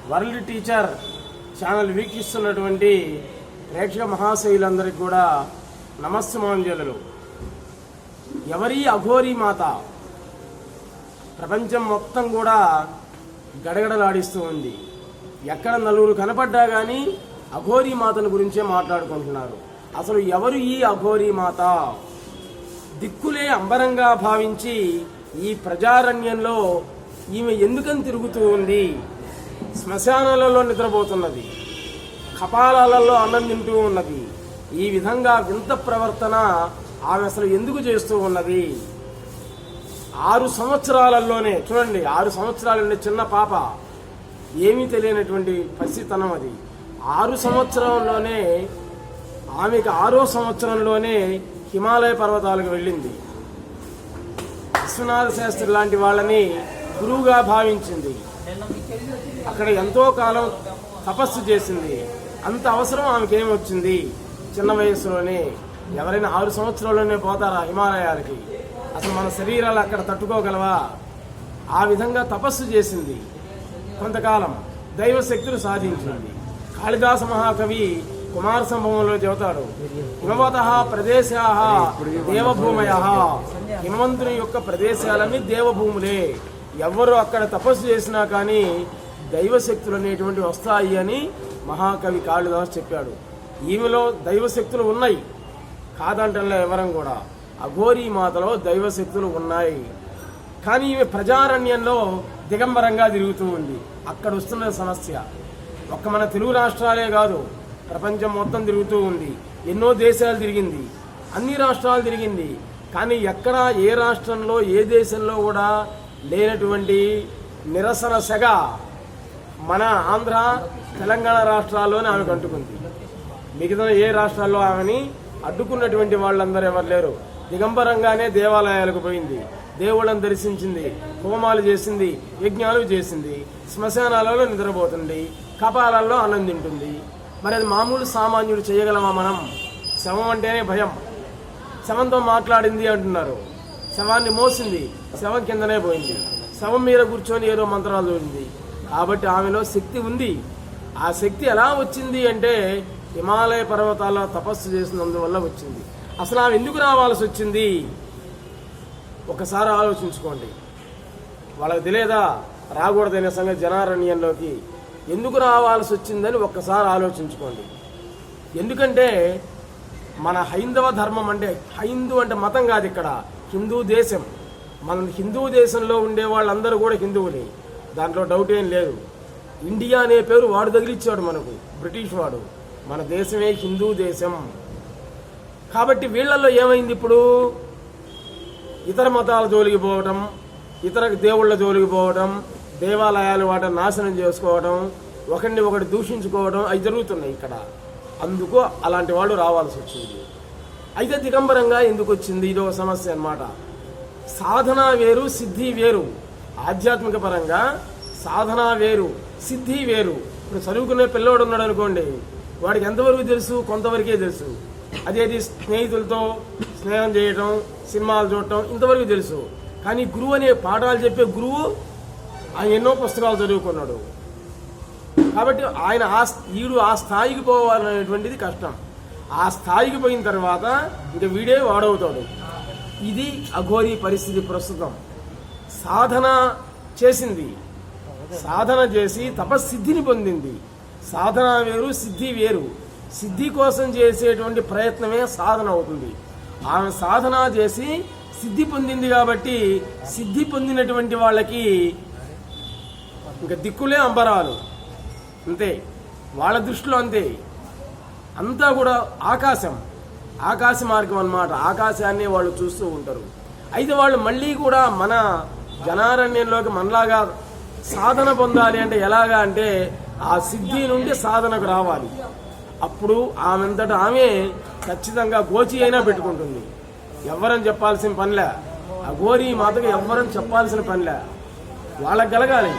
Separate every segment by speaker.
Speaker 1: World teacher channel వీక్షిస్తున్నటువంటి ప్రేక్షక మహాశయులందరికీ కూడా నమస్సుమాంజలు. ఎవరి అఘోరీ మాత ప్రపంచం మొత్తం కూడా గడగడలాడిస్తూ ఉంది. ఎక్కడ నలుగురు కనపడ్డా కానీ అఘోరీ మాతను గురించే మాట్లాడుకుంటున్నారు. అసలు ఎవరు ఈ అఘోరీ మాత? దిక్కులే అంబరంగా భావించి ఈ ప్రజారణ్యంలో ఈమె ఎందుకని తిరుగుతూ ఉంది? శ్మశానాలలో నిద్రపోతున్నది, కపాలాలలో అన్నం తింటూ ఉన్నది. ఈ విధంగా వింత ప్రవర్తన ఆమె అసలు ఎందుకు చేస్తూ ఉన్నది? 6 సంవత్సరాలలోనే చూడండి, 6 సంవత్సరాల చిన్న పాప, ఏమీ తెలియనటువంటి పసితనం అది. 6 సంవత్సరంలోనే ఆమెకు 6వ సంవత్సరంలోనే హిమాలయ పర్వతాలకు వెళ్ళింది. విశ్వనాథ శాస్త్రి లాంటి వాళ్ళని గురువుగా భావించింది. అక్కడ ఎంతో కాలం తపస్సు చేసింది. అంత అవసరం ఆమెకి ఏమొచ్చింది? చిన్న వయసులోనే. ఎవరైనా 6 సంవత్సరాల్లోనే పోతారా హిమాలయాలకి? అసలు మన శరీరాలు అక్కడ తట్టుకోగలవా? ఆ విధంగా తపస్సు చేసింది. కొంతకాలం దైవశక్తులు సాధించింది. కాళిదాస మహాకవి కుమార సంభవంలో చెబుతాడు, హిమవత ప్రదేశా దేవభూమయ. హిమవంతుని యొక్క ప్రదేశాలన్నీ దేవభూములే. ఎవరు అక్కడ తపస్సు చేసినా కానీ దైవశక్తులు అనేటువంటి వస్తాయి అని మహాకవి కాళిదాసు చెప్పాడు. ఈమెలో దైవశక్తులు ఉన్నాయి, కాదంటలే ఎవరం కూడా. అఘోరీ మాతలో దైవశక్తులు ఉన్నాయి. కానీ ఈమె ప్రజారణ్యంలో దిగంబరంగా తిరుగుతూ ఉంది. అక్కడ వస్తున్న సమస్య ఒక్క మన తెలుగు రాష్ట్రాలే కాదు, ప్రపంచం మొత్తం తిరుగుతూ ఉంది. ఎన్నో దేశాలు తిరిగింది, అన్ని రాష్ట్రాలు తిరిగింది. కానీ ఎక్కడ ఏ రాష్ట్రంలో ఏ దేశంలో కూడా లేనటువంటి నిరసన సెగ మన ఆంధ్ర తెలంగాణ రాష్ట్రాల్లోనే ఆమెకు అంటుకుంది. మిగతా ఏ రాష్ట్రాల్లో ఆమెని అడ్డుకున్నటువంటి వాళ్ళందరూ ఎవరు లేరు. దిగంబరంగానే దేవాలయాలకు పోయింది, దేవుళ్ళని దర్శించింది, హోమాలు చేసింది, యజ్ఞాలు చేసింది, శ్మశానాలలో నిద్రపోతుంది, కపాలాల్లో అన్నం తింటుంది. మరి అది మామూలు సామాన్యుడు చేయగలమా మనం? శవం అంటేనే భయం. శవంతో మాట్లాడింది అంటున్నారు. శవాన్ని మోసింది, శవం కిందనే పోయింది. శవం మీద కూర్చొని ఏదో మంత్రాలు చదివింది. కాబట్టి ఆమెలో శక్తి ఉంది. ఆ శక్తి ఎలా వచ్చింది అంటే హిమాలయ పర్వతాల్లో తపస్సు చేసినందువల్ల వచ్చింది. అసలు ఆమె ఎందుకు రావాల్సి వచ్చింది? ఒకసారి ఆలోచించుకోండి. వాళ్ళకి తెలియదా రాకూడదనే సంగతి? జనారణ్యంలోకి ఎందుకు రావాల్సి వచ్చిందని ఒక్కసారి ఆలోచించుకోండి. ఎందుకంటే మన హైందవ ధర్మం అంటే, హైందూ అంటే మతం కాదు, ఇక్కడ హిందూ దేశం. మన హిందూ దేశంలో ఉండే వాళ్ళందరూ కూడా హిందువులే, దాంట్లో డౌట్ ఏం లేదు. ఇండియా అనే పేరు వాడు తగిలిచ్చాడు మనకు, బ్రిటిష్ వాడు. మన దేశమే హిందూ దేశం. కాబట్టి వీళ్ళల్లో ఏమైంది? ఇప్పుడు ఇతర మతాల జోలికి పోవడం, ఇతర దేవుళ్ళ జోలికి పోవడం, దేవాలయాలు వాటిని నాశనం చేసుకోవడం, ఒకరిని ఒకటి దూషించుకోవడం అవి జరుగుతున్నాయి ఇక్కడ. అందుకు అలాంటి వాళ్ళు రావాల్సి వచ్చింది. అయితే దిగంబరంగా ఎందుకు వచ్చింది? ఇది ఒక సమస్య అన్నమాట. సాధన వేరు, సిద్ధి వేరు. ఆధ్యాత్మిక పరంగా సాధన వేరు, సిద్ధి వేరు. ఇప్పుడు చదువుకునే పిల్లవాడు ఉన్నాడు అనుకోండి, వాడికి ఎంతవరకు తెలుసు? కొంతవరకే తెలుసు. అదేది స్నేహితులతో స్నేహం చేయటం, సినిమాలు చూడటం, ఇంతవరకు తెలుసు. కానీ గురువు అనే పాఠాలు చెప్పే గురువు ఆయన ఎన్నో పుస్తకాలు చదువుకున్నాడు. కాబట్టి ఆయన ఈడు ఆ స్థాయికి పోవాలనేటువంటిది కష్టం. ఆ స్థాయికి పోయిన తర్వాత ఇక వీడే వాడవుతాడు. ఇది అఘోరీ పరిస్థితి ప్రస్తుతం. సాధన చేసింది, సాధన చేసి తపస్సిద్ధిని పొందింది. సాధన వేరు, సిద్ధి వేరు. సిద్ధి కోసం చేసేటువంటి ప్రయత్నమే సాధన అవుతుంది. ఆమె సాధన చేసి సిద్ధి పొందింది కాబట్టి సిద్ధి పొందినటువంటి వాళ్ళకి ఇంకా దిక్కులే అంబరాలు, అంతే. వాళ్ళ దృష్టిలో అంతే. అంతా కూడా ఆకాశ మార్గం అన్నమాట. ఆకాశాన్ని వాళ్ళు చూస్తూ ఉంటారు. అయితే వాళ్ళు మళ్ళీ కూడా మన జనారణ్యంలోకి మనలాగా సాధన పొందాలి అంటే ఎలాగా అంటే ఆ సిద్ధి నుండి సాధనకు రావాలి. అప్పుడు ఆమెంతటా ఆమె ఖచ్చితంగా గోచి అయినా పెట్టుకుంటుంది. ఎవ్వరని చెప్పాల్సిన పనిలే. అఘోరీ మాతకు ఎవ్వరని చెప్పాల్సిన పనిలే. వాళ్ళకి కలగాలి.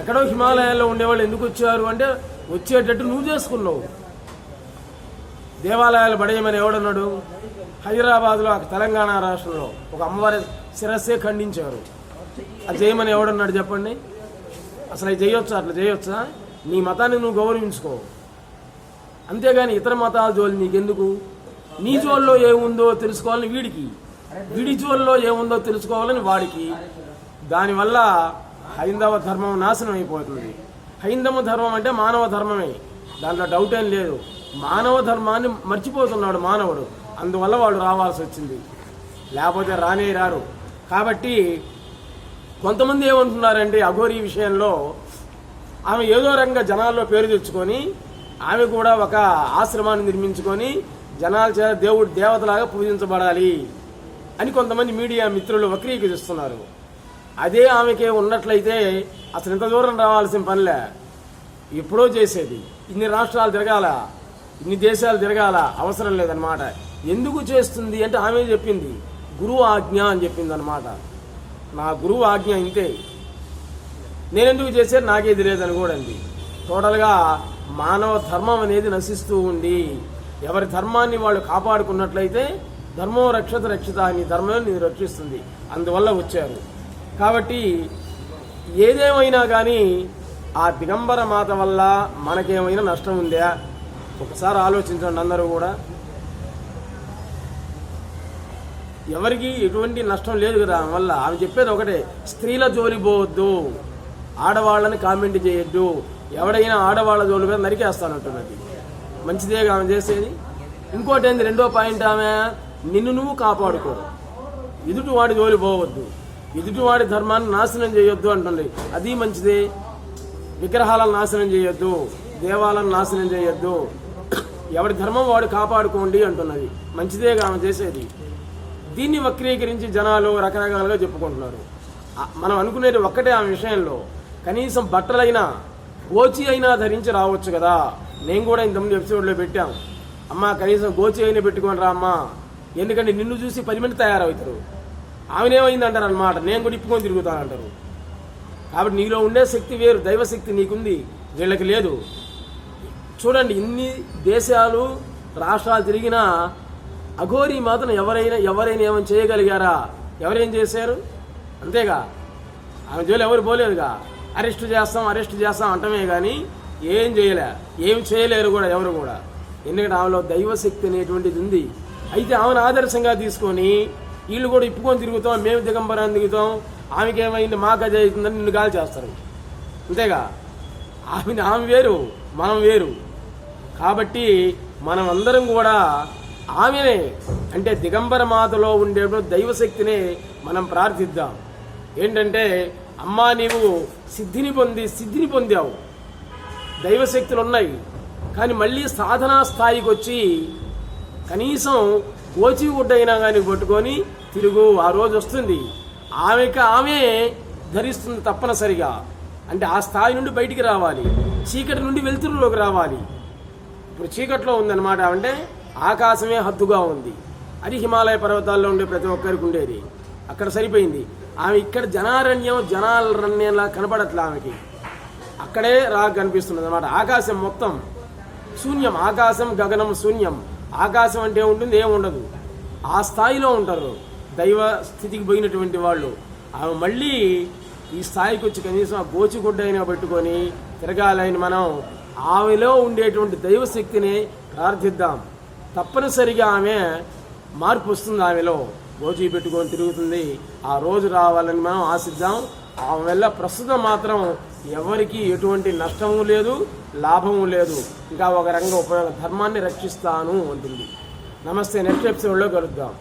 Speaker 1: ఎక్కడో హిమాలయాల్లో ఉండేవాళ్ళు ఎందుకు వచ్చారు అంటే వచ్చేటట్టు నువ్వు చేసుకున్నావు. దేవాలయాలు పడేయమని ఎవడన్నాడు? హైదరాబాద్లో, తెలంగాణ రాష్ట్రంలో ఒక అమ్మవారి శిరస్సే ఖండించారు. అది చేయమని ఎవడన్నాడు చెప్పండి? అసలు అవి చేయొచ్చా? అట్లా చేయొచ్చా? నీ మతాన్ని నువ్వు గౌరవించుకో, అంతేగాని ఇతర మతాల జోలి నీకెందుకు? నీ జోల్లో ఏముందో తెలుసుకోవాలని వీడికి, వీడి జోల్లో ఏముందో తెలుసుకోవాలని వాడికి. దానివల్ల హైందవ ధర్మం నాశనం అయిపోతుంది. హైందవ ధర్మం అంటే మానవ ధర్మమే, దాంట్లో డౌట్ ఏం లేదు. మానవ ధర్మాన్ని మర్చిపోతున్నాడు మానవుడు, అందువల్ల వాళ్ళు రావాల్సి వచ్చింది, లేకపోతే రానే రారు. కాబట్టి కొంతమంది ఏమంటున్నారంటే అఘోరీ విషయంలో ఆమె ఏదో రకంగా జనాల్లో పేరు తెచ్చుకొని ఆమె కూడా ఒక ఆశ్రమాన్ని నిర్మించుకొని జనాల చేత దేవుడు దేవతలాగా పూజించబడాలి అని కొంతమంది మీడియా మిత్రులు వక్రీకరిస్తున్నారు. అదే ఆమెకే ఉన్నట్లయితే అసలు ఇంత దూరం రావాల్సిన పనిలే, ఎప్పుడో చేసేది. ఇన్ని రాష్ట్రాలు తిరగాల, ఇన్ని దేశాలు తిరగాల, అవసరం లేదనమాట. ఎందుకు చేస్తుంది అంటే ఆమె చెప్పింది, గురువు ఆజ్ఞ అని చెప్పింది అనమాట. నా గురువు ఆజ్ఞ ఇంతే, నేనెందుకు చేసేది నాకే తెలియదని కూడా అంది. టోటల్గా మానవ ధర్మం అనేది నశిస్తూ ఉండి ఎవరి ధర్మాన్ని వాళ్ళు కాపాడుకున్నట్లయితే ధర్మం రక్షత రక్షిత అని ధర్మం నేను రక్షిస్తుంది, అందువల్ల వచ్చారు. కాబట్టి ఏదేమైనా కానీ ఆ దిగంబర మాత వల్ల మనకేమైనా నష్టం ఉందా? ఒకసారి ఆలోచించండి అందరూ కూడా. ఎవరికి ఎటువంటి నష్టం లేదు కదా వల్ల. ఆమె చెప్పేది ఒకటే, స్త్రీల జోలి పోవద్దు, ఆడవాళ్ళని కామెంట్ చేయొద్దు, ఎవడైనా ఆడవాళ్ళ జోలి మీద నరికేస్తానంటున్నది. మంచిదేగా ఆమె చేసేది. ఇంకోటి ఏంది, రెండో పాయింట్, ఆమె నిన్ను నువ్వు కాపాడుకో, ఎదుటివాడి జోలి పోవద్దు, ఎదుటివాడి ధర్మాన్ని నాశనం చేయొద్దు అంటుంది. అది మంచిదే. విగ్రహాలను నాశనం చేయొద్దు, దేవాలను నాశనం చేయొద్దు, ఎవడి ధర్మం వాడు కాపాడుకోండి అంటున్నది. మంచిదేగా ఆమె చేసేది. దీన్ని వక్రీకరించి జనాలు రకరకాలుగా చెప్పుకుంటున్నారు. మనం అనుకునేది ఒక్కటే ఆమె విషయంలో, కనీసం బట్టలైనా గోచి అయినా ధరించి రావచ్చు కదా. నేను కూడా ఇంతకుముందు ఎపిసోడ్లో పెట్టాం, అమ్మ కనీసం గోచి అయినా పెట్టుకొని రా అమ్మా, ఎందుకంటే నిన్ను చూసి 10 మంది తయారవుతారు. ఆమెనేమైంది అంటారు అనమాట, నేను కూడా ఇప్పుకొని తిరుగుతానంటారు. కాబట్టి నీలో ఉండే శక్తి వేరు, దైవశక్తి నీకుంది, వీళ్ళకి లేదు. చూడండి, ఇన్ని దేశాలు రాష్ట్రాలు తిరిగినా అఘోరీ మాత్రం ఎవరైనా ఏమైనా చేయగలిగారా? ఎవరేం చేశారు? అంతేగా, ఆమె జోలు ఎవరు పోలేదుగా. అరెస్ట్ చేస్తాం అంటమే కానీ ఏం చేయలేరు కూడా ఎవరు కూడా. ఎందుకంటే ఆమెలో దైవశక్తి అనేటువంటిది ఉంది. అయితే ఆమెను ఆదర్శంగా తీసుకొని వీళ్ళు కూడా ఇప్పుకొని తిరుగుతాం, మేము దిగంబరాన్ని దిగుతాం, ఆమెకేమైంది మాకు అదే అవుతుందని నిన్ను గాలి చేస్తారు. అంతేగా, ఆమె వేరు, మనం వేరు. కాబట్టి మనం అందరం కూడా ఆమెనే, అంటే దిగంబర మాతలో ఉండే దైవశక్తినే మనం ప్రార్థిద్దాం. ఏంటంటే, అమ్మా నీవు సిద్ధిని పొందావు, దైవశక్తులు ఉన్నాయి, కానీ మళ్ళీ సాధనా స్థాయికి వచ్చి కనీసం కోచి గుడ్డైనా కానీ పట్టుకొని తిరుగు, ఆ రోజు వస్తుంది. ఆమె ధరిస్తుంది తప్పనిసరిగా. అంటే ఆ స్థాయి నుండి బయటికి రావాలి, చీకటి నుండి వెలుతురులోకి రావాలి. ఇప్పుడు చీకట్లో ఉందన్నమాట, అంటే ఆకాశమే హద్దుగా ఉంది. అది హిమాలయ పర్వతాల్లో ఉండే ప్రతి ఒక్కరికి ఉండేది, అక్కడ సరిపోయింది. ఆమె ఇక్కడ జనారణ్యంలా కనపడట్లే ఆమెకి, అక్కడే కనిపిస్తున్నది అనమాట. ఆకాశం మొత్తం శూన్యం, ఆకాశం గగనం శూన్యం. ఆకాశం అంటే ఉంటుంది, ఏముండదు. ఆ స్థాయిలో ఉంటారు దైవ స్థితికి పోయినటువంటి వాళ్ళు. ఆమె మళ్ళీ ఈ స్థాయికి వచ్చి కనీసం ఆ గోచిగుడ్డ అయినా పెట్టుకొని తిరగాలని మనం ఆమెలో ఉండేటువంటి దైవశక్తిని ప్రార్థిద్దాం. తప్పనిసరిగా ఆమె మార్పు వస్తుంది, ఆమెలో గోచి పెట్టుకొని తిరుగుతుంది. ఆ రోజు రావాలని మనం ఆశిద్దాం. ఆమె వల్ల ప్రస్తుతం మాత్రం ఎవరికి ఎటువంటి నష్టము లేదు, లాభము లేదు. ఇంకా ఒక రంగ ఉపయోగ ధర్మాన్ని రక్షిస్తాను అంటుంది. నమస్తే, నెక్స్ట్ ఎపిసోడ్లో కలుద్దాం.